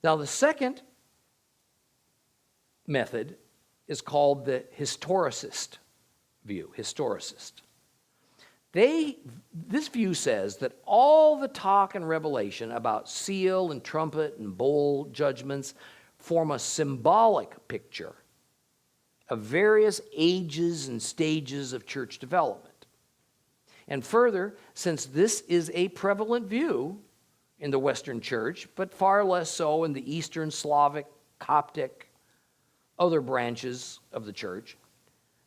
Now, the second method is called the historicist view, historicist. This view says that all the talk in Revelation about seal and trumpet and bowl judgments form a symbolic picture of various ages and stages of church development. And further, since this is a prevalent view in the Western church, but far less so in the Eastern, Slavic, Coptic, other branches of the church,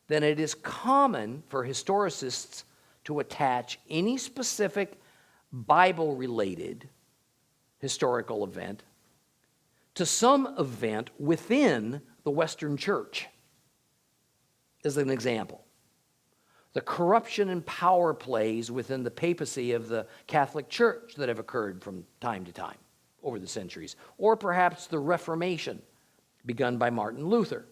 then it is common for historicists to attach any specific Bible-related historical event to some event within the Western church. As an example, the corruption and power plays within the papacy of the Catholic Church that have occurred from time to time over the centuries, or perhaps the Reformation begun by Martin Luther.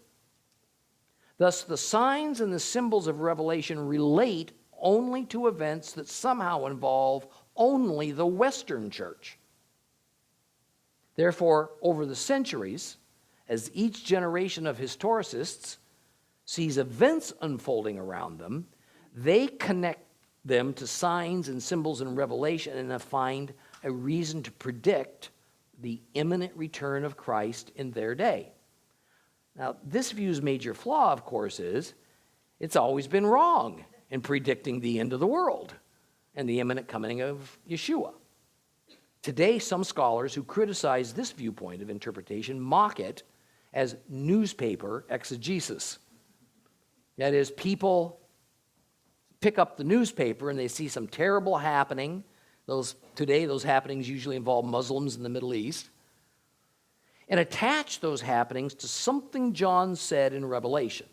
Thus, the signs and the symbols of Revelation relate only to events that somehow involve only the Western church. Therefore, over the centuries, as each generation of historicists sees events unfolding around them, they connect them to signs and symbols in Revelation and find a reason to predict the imminent return of Christ in their day. Now, this view's major flaw, of course, is it's always been wrong in predicting the end of the world and the imminent coming of Yeshua. Today, some scholars who criticize this viewpoint of interpretation mock it as newspaper exegesis. That is, people pick up the newspaper and they see some terrible happening. Today, those happenings usually involve Muslims in the Middle East, and attach those happenings to something John said in Revelation.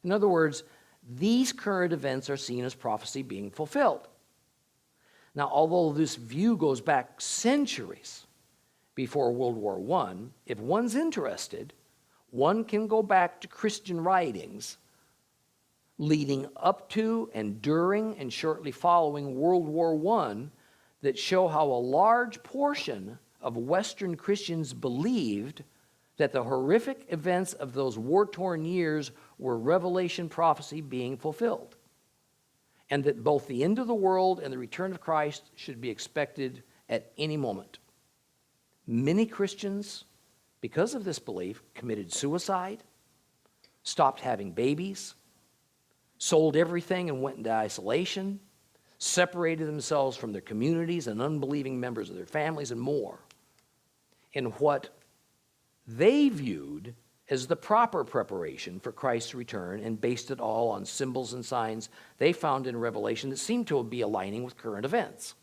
In other words, these current events are seen as prophecy being fulfilled. Now, although this view goes back centuries before World War I, if one's interested, one can go back to Christian writings leading up to and during and shortly following World War I that show how a large portion of Western Christians believed that the horrific events of those war-torn years were Revelation prophecy being fulfilled, and that both the end of the world and the return of Christ should be expected at any moment. Many Christians, because of this belief, committed suicide, stopped having babies, sold everything and went into isolation, separated themselves from their communities and unbelieving members of their families, and more, in what they viewed as the proper preparation for Christ's return, and based it all on symbols and signs they found in Revelation that seemed to be aligning with current events.